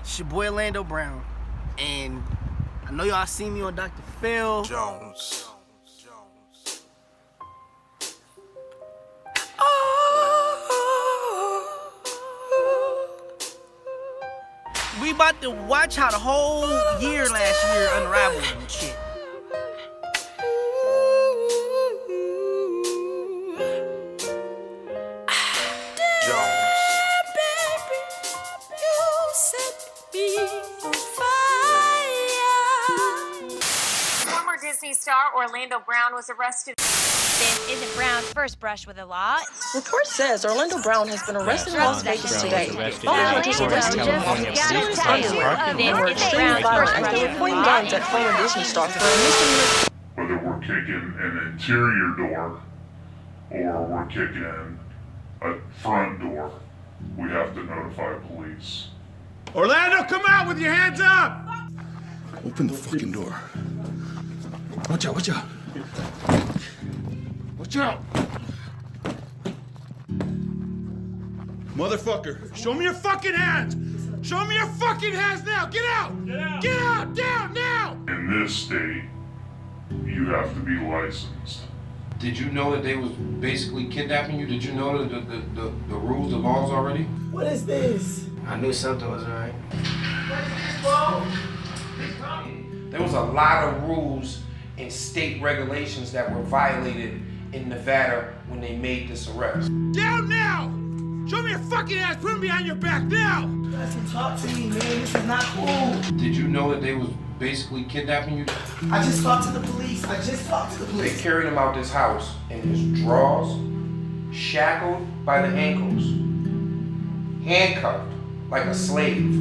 It's your boy Orlando Brown, and I know y'all see me on Dr. Phil Jones. We about to watch how the whole year last year unraveled and shit. Former Disney star Orlando Brown was arrested. This isn't Brown's first brush with the law. Report says Orlando Brown has been arrested in Las Vegas today. Lawmakers arrested him while he was serious underwear and were extremely violent as they were pointing guns at former Disney star for a misdemeanor. Whether we're kicking an interior door or we're kicking a front door, we have to notify police. Orlando, come out with your hands up! Open the fucking door. Watch out, watch out. Watch out! Motherfucker, show me your fucking hands! Show me your fucking hands now! Get out! Get out! Get out! Down now! In this state, you have to be licensed. Did you know that they was basically kidnapping you? Did you know the rules, the laws already? What is this? I knew something was right. There was a lot of rules and state regulations that were violated in Nevada when they made this arrest. Down now! Show me your fucking hands! Put them behind your back now! You guys can talk to me, man. This is not cool. Did you know that they was basically kidnapping you? I just talked to the police. They carried him out this house in his drawers, shackled by the ankles, handcuffed like a slave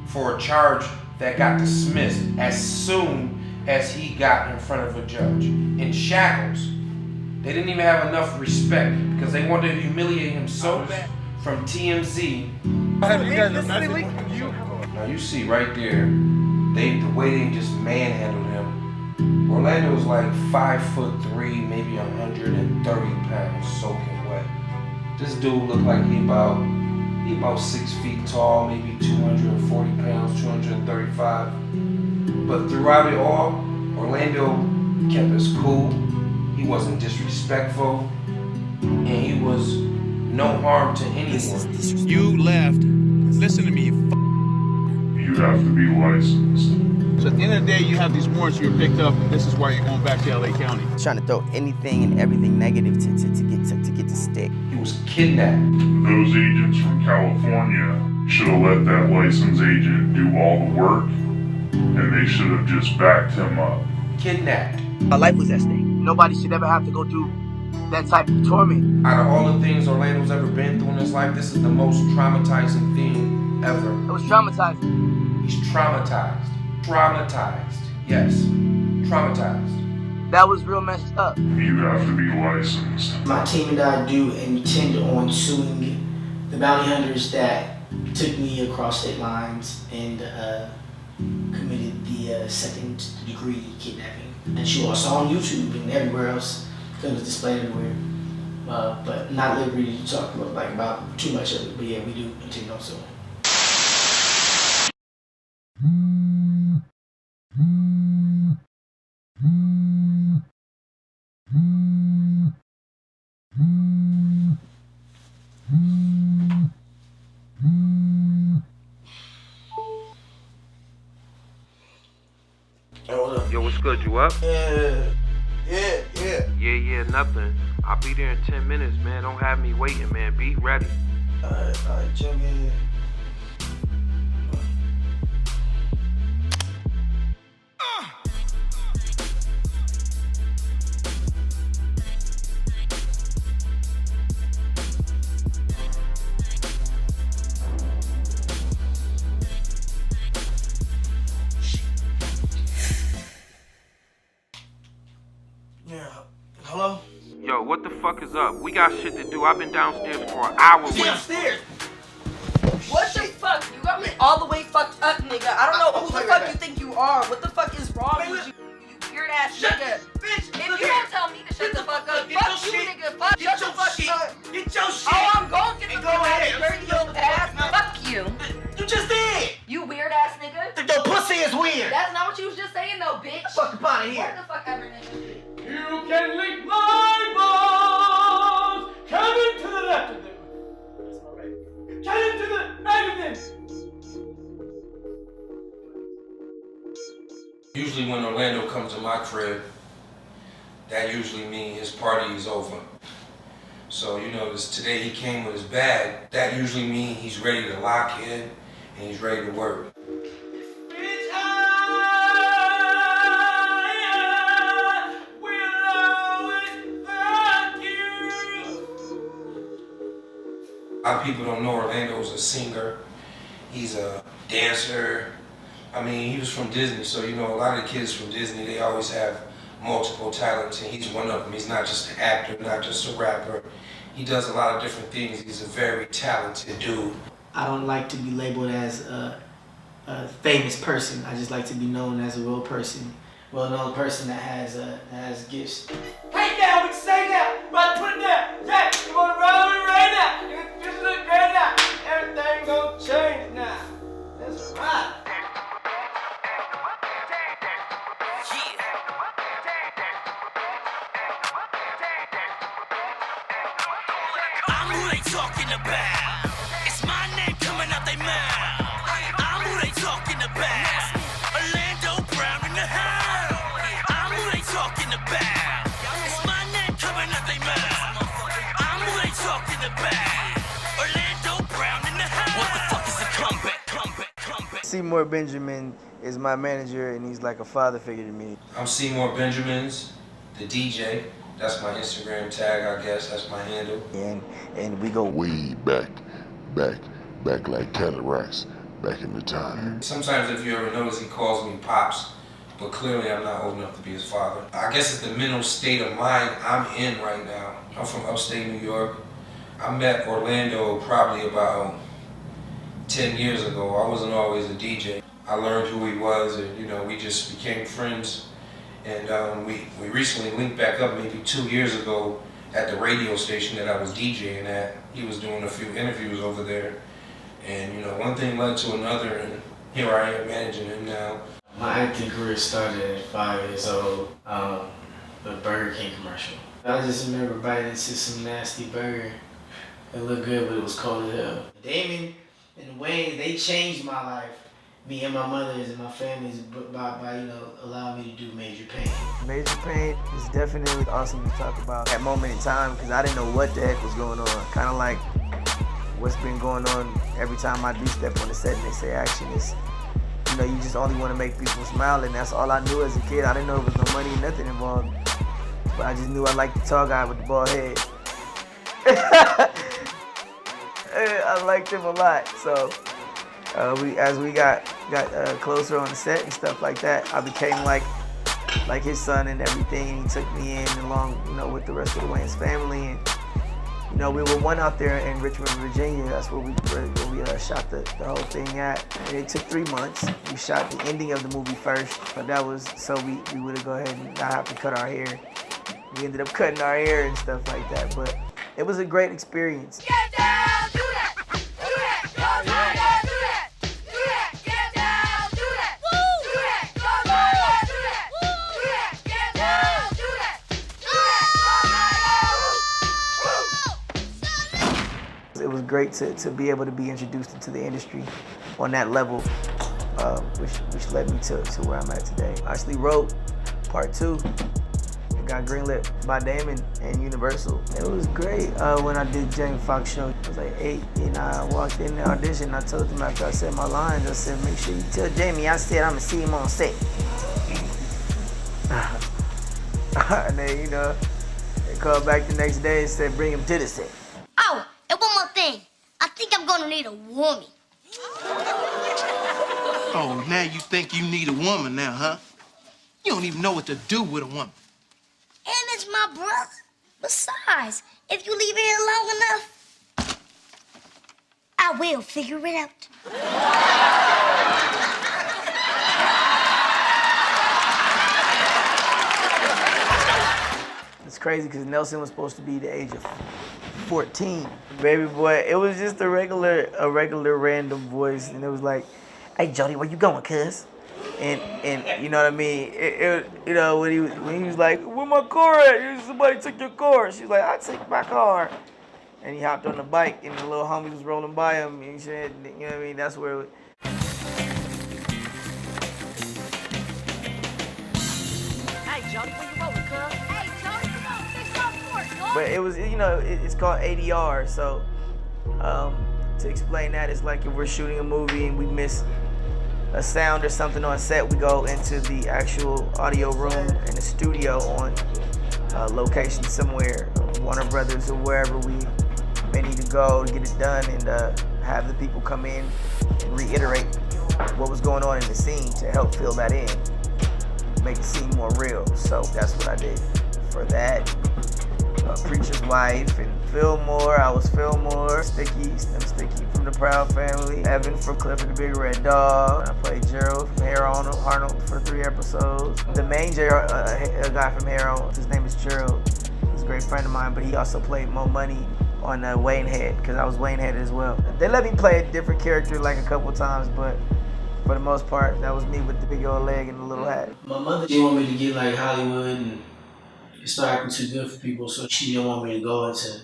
for a charge that got dismissed as soon as he got in front of a judge. In shackles. They didn't even have enough respect because they wanted to humiliate him so bad. From TMZ. Now you see right there, the way they just manhandled him. Orlando was like 5'3", maybe 130 pounds, soaking wet. This dude looked like he about 6 feet tall, maybe 240 pounds, 235. But throughout it all, Orlando kept his cool. He wasn't disrespectful, and he was no harm to anyone. You left. Listen to me, You have to be licensed. So at the end of the day, you have these warrants, you're picked up, and this is why you're going back to LA County. Trying to throw anything and everything negative to get to stick. He was kidnapped. Those agents from California should have let that licensed agent do all the work, and they should have just backed him up. Kidnapped. My life was at stake. Nobody should ever have to go through that type of torment. Out of all the things Orlando's ever been through in his life, this is the most traumatizing thing ever. It was traumatizing. He's traumatized. Traumatized. Yes. Traumatized. That was real messed up. You have to be licensed. My team and I do intend on suing the bounty hunters that took me across state lines and committed the second-degree kidnapping. And she was on YouTube and everywhere else because it was displayed everywhere. But not at liberty to talk about too much of it. But yeah, we do intend on suing. Yo, what's good? You up? Yeah, nothing. I'll be there in 10 minutes, man. Don't have me waiting, man. Be ready. Alright, jump in. Yeah. Hello? Yo, what the fuck is up? We got shit to do. I've been downstairs for an hour. Downstairs! What the fuck? You got me all the way fucked up, nigga. I don't know who the fuck you think you are. What the fuck is wrong with you? You weird ass nigga. Bitch, If you don't tell me to shut the fuck up, fuck you, nigga. Fuck, shut the fuck up. Get your shit! Oh, I'm going to Go ahead. dirty old ass. Fuck you. You just did! The pussy is weird. That's not what you was just saying though, bitch. Fuck up out of here. What the fuck ever, nigga? You can lick my balls. Coming to the left of them. That's my right. Coming to the right of them. Usually when Orlando comes to my crib, that usually means his party is over. So, you know, today he came with his bag. That usually means he's ready to lock in and he's ready to work. Bitch, I will always fuck you. A lot of people don't know Orlando's a singer. He's a dancer. I mean, he was from Disney, so you know, a lot of the kids from Disney, they always have multiple talents, and he's one of them. He's not just an actor, not just a rapper. He does a lot of different things. He's a very talented dude. I don't like to be labeled as a famous person. I just like to be known as a real person, well-known person that has gifts. Hey now, we can say that. Right, put it down. Yeah, you wanna roll it right now. You just look great now. Everything gonna change now. That's right. I'm who they talking about. It's my name coming out they mouth. I'm who they talking about. Orlando Brown in the house. I'm who they talking about. It's my name coming out they mouth. I'm who they talking about. Orlando Brown in the house. What the fuck is the comeback? Seymour Benjamin is my manager, and he's like a father figure to me. I'm Seymour Benjamins, the DJ. That's my Instagram tag, I guess. That's my handle. And we go Way back like cataracts, back in the time. Sometimes, if you ever notice, he calls me Pops, but clearly I'm not old enough to be his father. I guess it's the mental state of mind I'm in right now. I'm from upstate New York. I met Orlando probably about 10 years ago. I wasn't always a DJ. I learned who he was, and you know, we just became friends. And we recently linked back up maybe 2 years ago at the radio station that I was DJing at. He was doing a few interviews over there. And you know, one thing led to another, and here I am managing him now. My acting career started at 5 years old, the Burger King commercial. I just remember biting into some nasty burger. It looked good, but it was cold as hell. Damon and Wayne, they changed my life. Me and my mother's and my family's by you know, allowing me to do Major Pain. Major Pain is definitely awesome to talk about that moment in time, because I didn't know what the heck was going on. Kind of like what's been going on every time I do step on the set and they say action is, you know, you just only want to make people smile, and that's all I knew as a kid. I didn't know there was no money or nothing involved, but I just knew I liked the tall guy with the bald head. I liked him a lot, so as we got closer on the set and stuff like that, I became like his son and everything, and he took me in along, you know, with the rest of the Wayans family. And you know, we were one out there in Richmond, Virginia. That's where we shot the whole thing at. And it took 3 months. We shot the ending of the movie first, but that was so we would go ahead and not have to cut our hair. We ended up cutting our hair and stuff like that, but it was a great experience. Get down, do that, do that, go do that, do that, do that, get down, do that, do that, go do that, do that, do that, get down, do that, do that, It was great to be able to be introduced into the industry on that level, which led me to where I'm at today. I actually wrote part 2. It got greenlit by Damon and Universal. It was great when I did Jamie Foxx show. It was like 8, and I walked in the audition. I told them after I said my lines, I said, make sure you tell Jamie I said I'm gonna see him on set. And then, you know, they called back the next day and said, bring him to the set. Oh, and one more thing. I think I'm gonna need a woman. Oh, now you think you need a woman now, huh? You don't even know what to do with a woman. And it's my brother. Besides, if you leave here long enough, I will figure it out. It's crazy because Nelson was supposed to be the age of 14. Baby boy, it was just a regular random voice, and it was like, "Hey Jody, where you going, cuz?" And you know what I mean? You know, when he was like, "Where my car at? Somebody took your car." She was like, "I took my car." And he hopped on the bike, and the little homie was rolling by him, and he said, you know what I mean? That's where. Hey, Jody, where you rolling, cuz? Hey, Jody, come on, fix my fork, But it was, you know, it's called ADR. So to explain that, it's like if we're shooting a movie and we miss a sound or something on set, we go into the actual audio room in the studio on location somewhere, Warner Brothers or wherever we may need to go to get it done, and have the people come in and reiterate what was going on in the scene to help fill that in, make the scene more real. So that's what I did for that. Preacher's Wife and Fillmore. I was Fillmore. Sticky from the Proud Family. Evan from Clifford the Big Red Dog. I played Gerald from Hair Arnold for 3 episodes. The main a guy from Hair Arnold, his name is Gerald. He's a great friend of mine, but he also played Mo Money on Wayne Head, because I was Wayne Head as well. They let me play a different character like a couple times, but for the most part, that was me with the big old leg and the little hat. My mother didn't want me to get like Hollywood and start acting too good for people, so she didn't want me to go into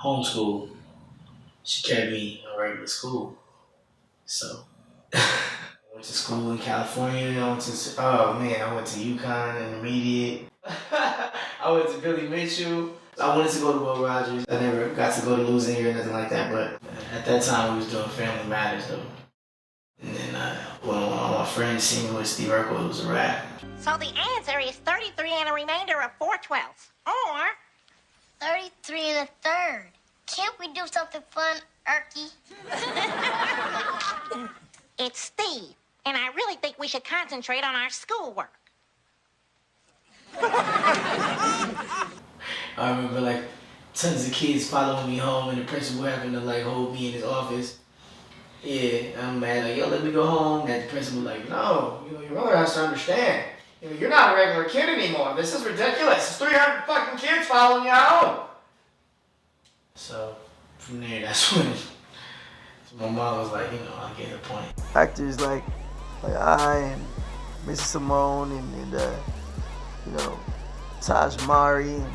homeschool. She kept me in regular school. So I went to school in California. I went to UConn Intermediate. I went to Billy Mitchell. I wanted to go to Will Rogers. I never got to go to Louisiana or nothing like that, but at that time we was doing Family Matters though. And then when my friends seen me with Steve Urkel, it was a rap. So the answer is 33 and a remainder of 4/12. Or 33 and a third. Can't we do something fun, Erky? It's Steve, and I really think we should concentrate on our schoolwork. I remember like tons of kids following me home and the principal having to like hold me in his office. Yeah, I'm mad, like, yo, let me go home. And the principal like, no, you know, your mother has to understand. You know, you're not a regular kid anymore. This is ridiculous. There's 300 fucking kids following you home. So from there, that's when my mom was like, you know, I get the point. Actors like I and Mrs. Simone and you know, Taj Mari and,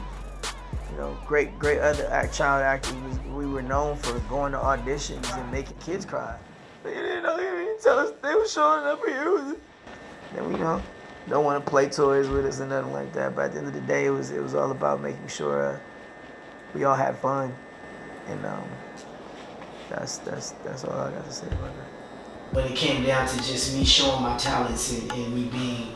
you know, great other child actors. We were known for going to auditions and making kids cry. They didn't know, they didn't tell us they were showing up here. Then we, you know, don't want to play toys with us or nothing like that. But at the end of the day, it was all about making sure we all had fun, and that's all I got to say about that. But it came down to just me showing my talents and me being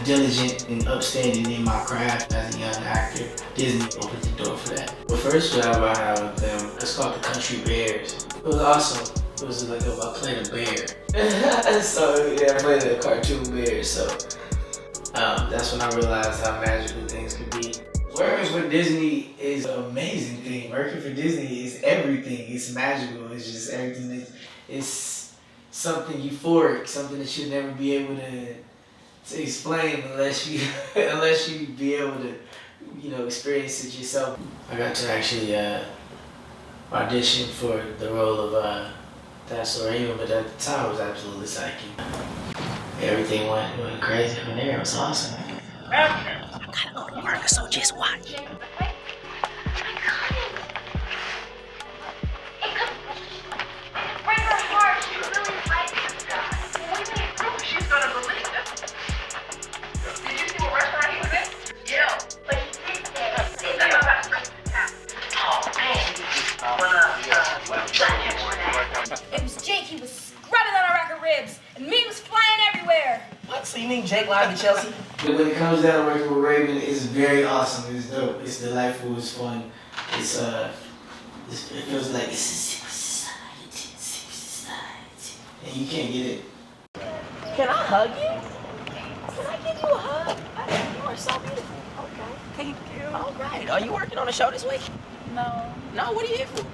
diligent and upstanding in my craft as a young actor. Disney opened the door for that. The first job I had with them, it's called the Country Bears. It was awesome. It was like I played a bear. So yeah, I played a cartoon bear. So that's when I realized how magical things could be. Working for Disney is an amazing thing. Working for Disney is everything. It's magical. It's just everything. It's something euphoric, something that you'll never be able to explain unless you be able to, you know, experience it yourself. I got to actually audition for the role of That's Raven, but at the time it was absolutely psychic. Everything went crazy from there. It was awesome. I gotta go to work, so just watch. She's gonna believe it. Did you see what restaurant he was in? Yeah. But he did say oh man. It was Jake. He was scrubbing on a rack of ribs, and meat was flying everywhere. What? So you mean Jake lied to Chelsea? When it comes down to working with Raven, it's very awesome. It's dope. It's delightful. It's fun. It feels like it's a secret society. And you can't get it. Can I hug you? Can I give you a hug? You are so beautiful. Okay. Thank you. All right. Are you working on a show this week? No. No? What are you here for?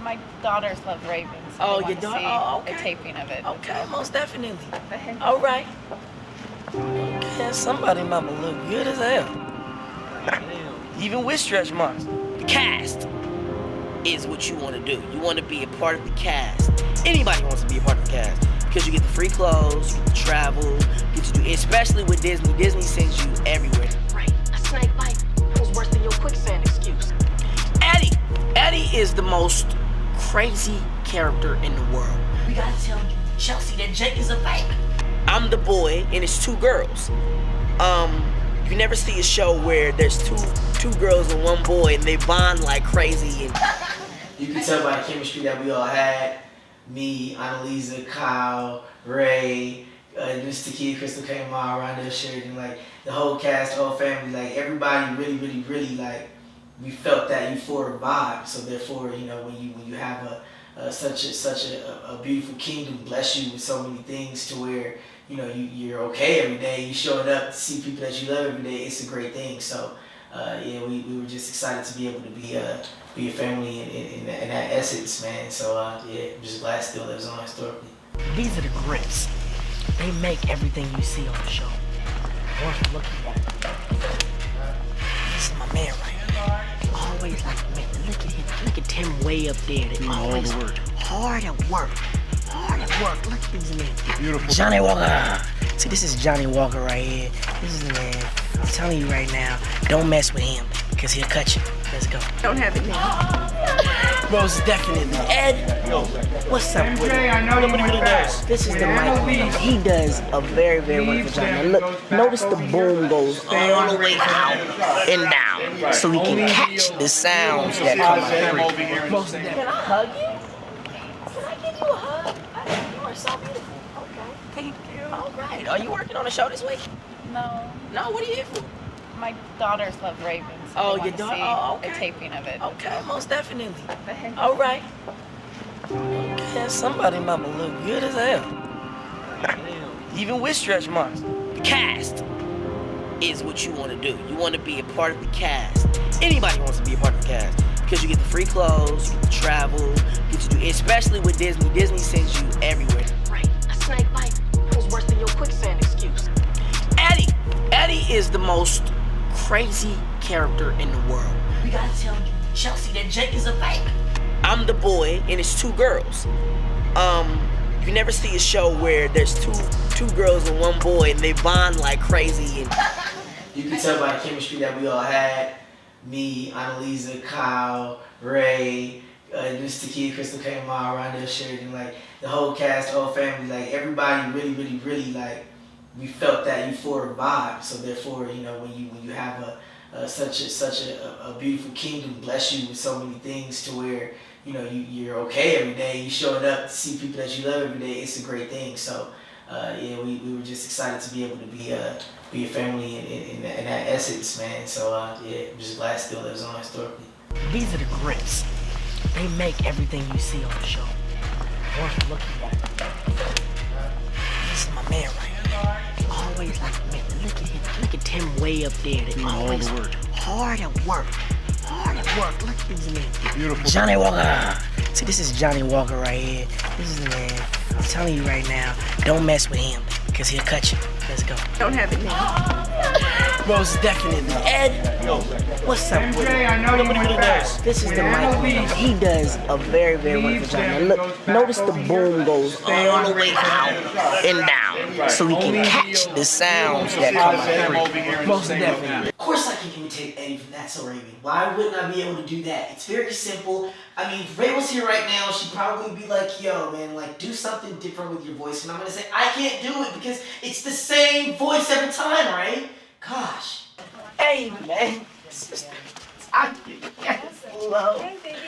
My daughters love Ravens. So Oh, they your want to daughter? see Oh, okay. a taping of it. Okay, most definitely. All right. Okay, somebody mama look good as hell. Even with stretch marks. Cast is what you want to do. You want to be a part of the cast. Anybody wants to be a part of the cast. because you get the free clothes, you get to travel, get to do, especially with Disney. Disney sends you everywhere. Right, a snake bite was worse than your quicksand excuse. Eddie is the most crazy character in the world. We gotta tell Chelsea that Jake is a fake. I'm the boy and it's two girls. You never see a show where there's two girls and one boy and they bond like crazy. And you can tell by the chemistry that we all had. Me, Annalisa, Kyle, Ray, Mr. Key, Crystal Kmar, Rondell Sheridan, like the whole cast, the whole family, like everybody really like we felt that euphoric vibe. So therefore, you know, when you have such a beautiful kingdom bless you with so many things to where, you know, you're okay every day, you showing up to see people that you love every day, it's a great thing. So yeah, we were just excited to be able to be a family in that essence, man. So yeah, I'm just glad it still lives on historically. These are the grips. They make everything you see on the show. I want you to look at that. This is my man right here. Always like, man, look at him. Look at Tim way up there. They always hard at work. Hard at work. Look at these men. Beautiful. Johnny Walker. See, this is Johnny Walker right here. This is the man. I'm telling you right now, don't mess with him, because he'll cut you. Let's go. Don't have it now. Most definitely. Ed, what's up with him? I know Look what he does. This is the mic. He does a very, very wonderful job. Now look, notice the boom goes all the way out and down, so we can catch the sounds that come out. Most definitely. Can I hug you? Can I give you a hug? You are so beautiful. Okay. Thank you. All right. Are you working on a show this week? No. No, what are you here for? My daughters love Ravens. So Oh, they your want to daughter? see Oh, okay. a taping of it. Okay, most definitely. All right. Okay, somebody mama look good as hell. Even with stretch marks. The cast is what you want to do. You want to be a part of the cast. Anybody wants to be a part of the cast because you get the free clothes, you get to travel, get to do, especially with Disney. Disney sends you everywhere. Right, a snake bite was worse than your quicksand excuse. Eddie is the most crazy character in the world. We gotta tell Chelsea that Jake is a fake. I'm the boy and it's two girls. You never see a show where there's two girls and one boy and they bond like crazy. And you can tell by the chemistry that we all had. Me, Annalisa, Kyle, Ray, Mr. Key, Crystal Kmar, Rondell Sheridan, like the whole cast, the whole family, like everybody really like we felt that euphoric vibe. So therefore, you know, when you have such a beautiful kingdom bless you with so many things to where, you know, you're okay every day, you showing up to see people that you love every day, it's a great thing. So yeah, we were just excited to be able to be a family in that essence, man. So yeah, I'm just glad it still lives on historically. these are the grips. They make everything you see on the show. I want you to look at that. This is my man right here. Always like, man, look at him. Look at Tim way up there. They always hard at work. Hard at work. Look at these men. Beautiful. Johnny Walker. See, this is Johnny Walker right here. This is the man. I'm telling you right now, don't mess with him, because he'll cut you. Let's go. Don't have it now. Most definitely. Ed, what's up with him? I know Look what he does. This is the mic. He does a very, very wonderful job. Now look, notice the boom goes all the way out and down, so we can catch the sounds that come out. Most definitely. Of course I can imitate Eddie from That's So Raven. Why wouldn't I be able to do that? It's very simple. I mean, if Ray was here right now, she'd probably be like, yo, man, like, do something different with your voice. And I'm going to say, I can't do it because it's the same voice every time, Ray. Gosh. Hey, man. Hello. Hey, baby.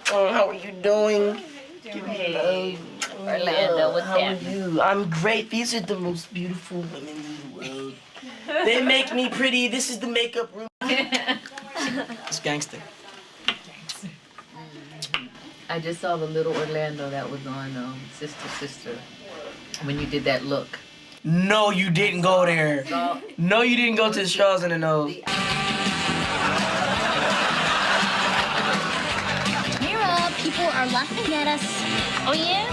How are you doing? Hey, Orlando, what's How are happening? you? I'm great. These are the most beautiful women in the world. They make me pretty. This is the makeup room. It's gangster. I just saw the little Orlando that was on Sister, when you did that look. No, you didn't go there. No, you didn't go to the straws in the nose. Mira, people are laughing at us. Oh yeah?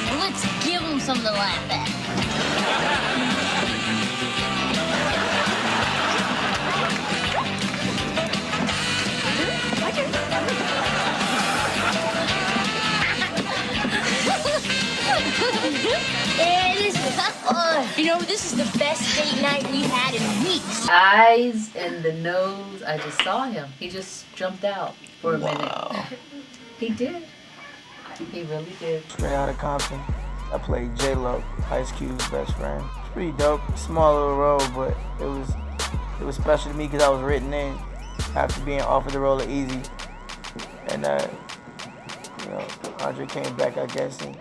Well, let's give them something to laugh at. You know, this is the best date night we've had in weeks. Eyes and the nose, I just saw him. He just jumped out for a minute. He did. He really did. Straight out of Compton, I played J-Lo, Ice Cube's best friend. It's pretty dope. Small little role, but it was special to me because I was written in after being offered the role of Easy. And you know, Andre came back, I guess, and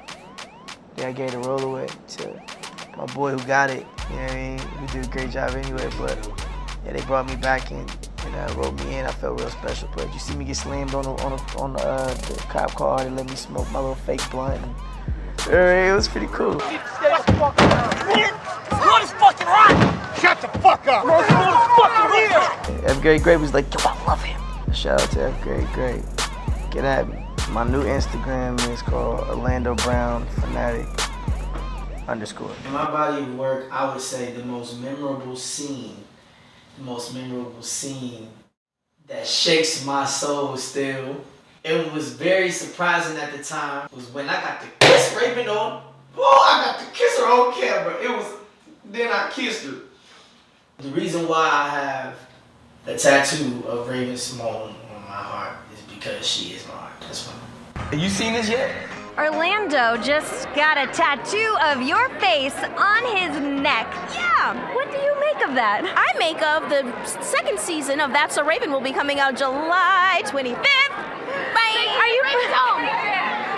then I gave the role away to my boy who got it. You know what I mean? He did a great job anyway, but yeah, they brought me back in and wrote me in. I felt real special. But you see me get slammed on the cop car. They let me smoke my little fake blunt. And, it was pretty cool. Blood is fucking hot! Shut the fuck up! F. Gary Gray was like, yo, I love him. Shout out to F. Gary Gray. Get at me. My new Instagram is called Orlando Brown Fanatic _. In my body of work, I would say the most memorable scene that shakes my soul still, it was very surprising at the time, was when I got to kiss Raven on, I got to kiss her on camera. Then I kissed her. The reason why I have a tattoo of Raven-Symoné on my heart is because she is my heart. That's why. Have you seen this yet? Orlando just got a tattoo of your face on his neck. Yeah, what do you make of that? I make of the second season of That's So Raven will be coming out July 25th. Bye. Are you Raven's home?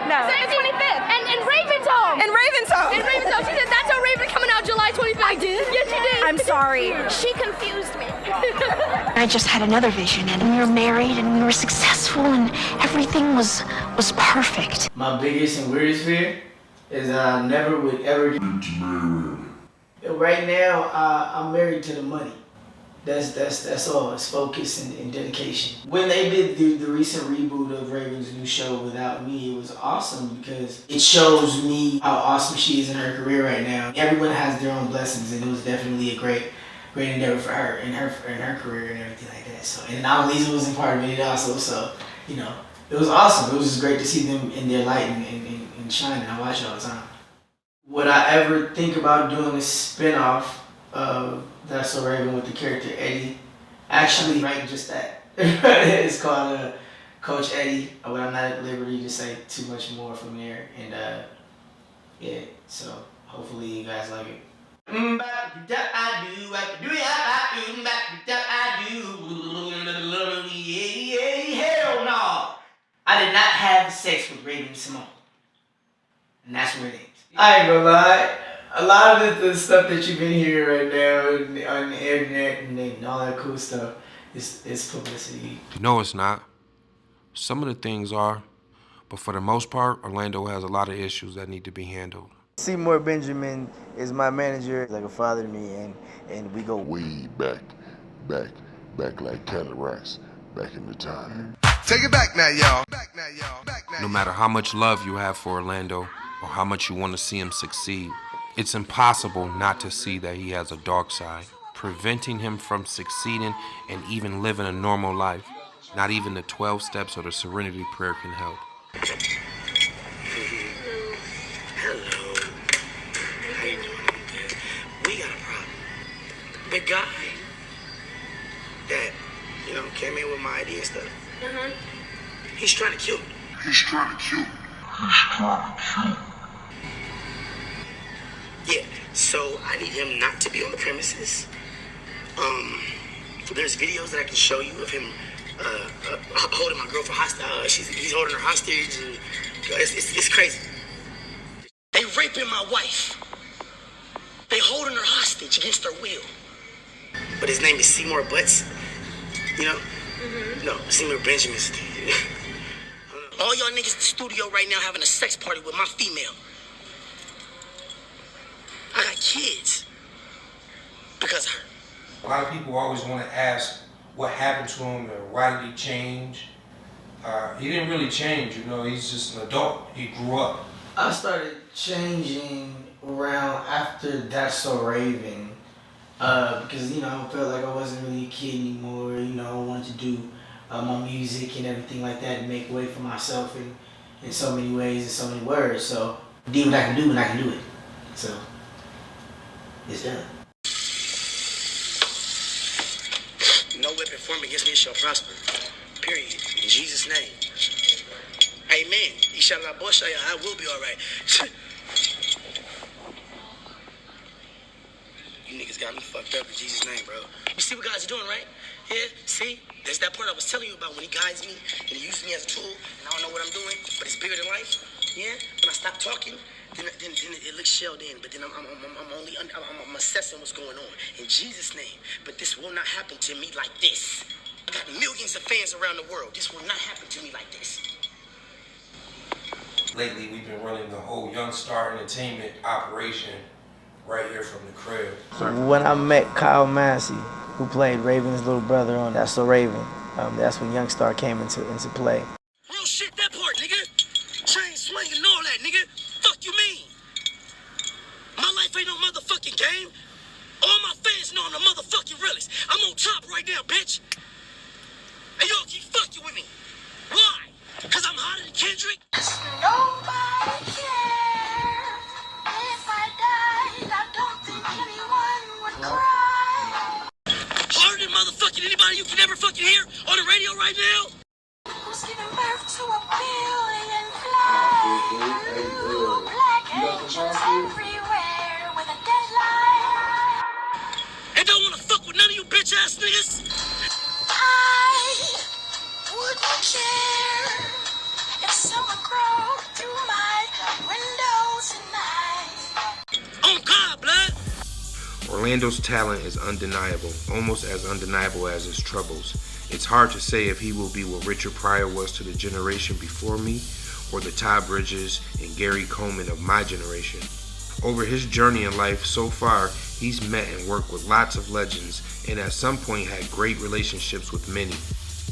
No. Say 25th. And Raven's home. And Raven's home. And Raven's home. She said That's So Raven coming out July 25th. I did? Yes, you did. I'm sorry. She confused me. I just had another vision, and we were married, and we were successful, and everything was perfect. My biggest and weirdest fear is that I never would ever get married. Right now, I'm married to the money. That's all. It's focus and dedication. When they did the recent reboot of Raven's new show without me, it was awesome because it shows me how awesome she is in her career right now. Everyone has their own blessings, and it was definitely a great endeavor for her in her career and everything like that. So, and Annalisa was in part of it also. So, you know, it was awesome. It was just great to see them in their light and shining. I watch it all the time. Would I ever think about doing a spin-off of That's So Raven with the character Eddie? Actually, right, just that. It's called Coach Eddie, but I'm not at liberty to say too much more from there. And yeah, so hopefully you guys like it. Hell no! I did not have sex with Raven-Symoné. And that's where it ends. I ain't gonna lie. A lot of the stuff that you've been hearing right now on the internet and all that cool stuff is publicity. No, it's not. Some of the things are, but for the most part, Orlando has a lot of issues that need to be handled. Seymour Benjamin is my manager, like a father to me, and we go way back like cattle rice, back in the time. Take it back now, y'all. No matter how much love you have for Orlando or how much you want to see him succeed, it's impossible not to see that he has a dark side, preventing him from succeeding and even living a normal life. Not even the 12 steps or the Serenity Prayer can help. Hello. How you doing? We got a problem. The guy that, came in with my idea and stuff, he's trying to kill me. Yeah, so I need him not to be on the premises. There's videos that I can show you of him holding my girlfriend hostage. He's holding her hostage. It's crazy. They raping my wife. They holding her hostage against her will. But his name is Seymour Butts. No, Seymour Benjamin. All y'all niggas in the studio right now having a sex party with my female. I got kids because of her. A lot of people always want to ask what happened to him or why did he change. He didn't really change, he's just an adult. He grew up. I started changing around after That's So Raven because, I felt like I wasn't really a kid anymore. I wanted to do my music and everything like that and make way for myself in so many ways and so many words. So I did what I can do and I can do it. So It's done. No weapon formed against me shall prosper. Period. In Jesus' name. Amen. Inshallah, I will be alright. You niggas got me fucked up in Jesus' name, bro. You see what God's doing, right? Yeah, see? There's that part I was telling you about when he guides me and he uses me as a tool and I don't know what I'm doing, but it's bigger than life. Yeah? When I stop talking, then it looks shelled in, but then I'm assessing what's going on in Jesus' name. But this will not happen to me like this. I got millions of fans around the world. This will not happen to me like this. Lately, we've been running the whole Young Star Entertainment operation right here from the crib. When I met Kyle Massey, who played Raven's little brother on That's So Raven, that's when Young Star came into play. Real shit, that part, nigga. Chain swinging and all that, nigga. Fuck you mean? My life ain't no motherfucking game. All my fans know I'm the motherfucking realest. I'm on top right now, bitch. And y'all keep fucking with me. Why? Cause I'm hotter than Kendrick? Nobody cares. If I died, I don't think anyone would cry. Harder than motherfucking anybody you can ever fucking hear on the radio right now? Who's giving birth to a billion flies? Black angels everywhere with a deadline. And don't wanna fuck with none of you bitch ass niggas? I wouldn't care if someone crawled through my window tonight. On God, blood! Orlando's talent is undeniable, almost as undeniable as his troubles. It's hard to say if he will be what Richard Pryor was to the generation before me, or the Todd Bridges and Gary Coleman of my generation. Over his journey in life so far, he's met and worked with lots of legends, and at some point had great relationships with many.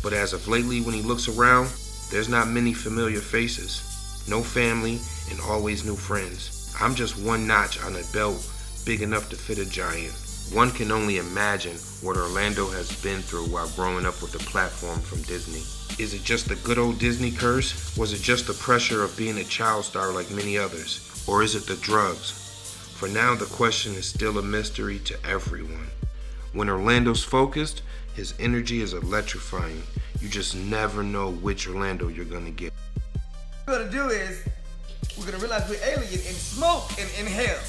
But as of lately, when he looks around, there's not many familiar faces. No family, and always new friends. I'm just one notch on a belt big enough to fit a giant. One can only imagine what Orlando has been through while growing up with the platform from Disney. Is it just the good old Disney curse? Was it just the pressure of being a child star like many others? Or is it the drugs? For now, the question is still a mystery to everyone. When Orlando's focused, his energy is electrifying. You just never know which Orlando you're gonna get. What we're gonna do is, we're gonna realize we're alien and smoke and inhale.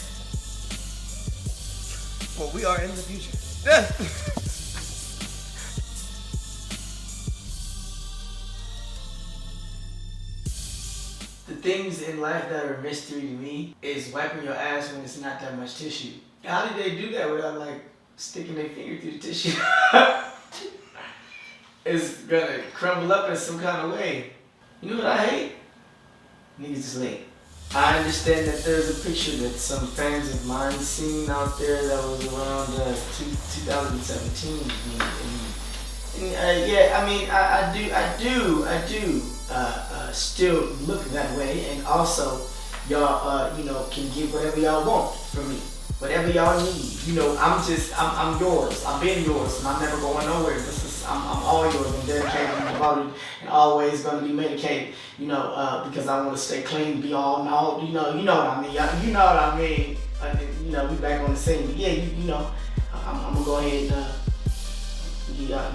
Well, we are in the future. The things in life that are a mystery to me is wiping your ass when it's not that much tissue. How did they do that without like sticking their finger through the tissue? It's gonna crumble up in some kind of way. You know what I hate? Niggas is late. I understand that there's a picture that some fans of mine seen out there that was around 2017. Yeah, I mean, I do still look that way, and also y'all, can get whatever y'all want from me, whatever y'all need. I'm yours. I've been yours, and I'm never going nowhere. I'm all yours. I'm dedicated and devoted, and always going to be medicated. Because I want to stay clean, be all. You know what I mean. You know what I mean. We back on the scene. But yeah, I'm gonna go ahead and give y'all,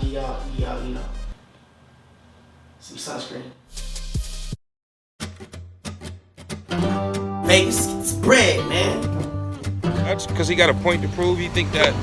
some sunscreen. Vegas gets bread, man. That's because he got a point to prove. You think that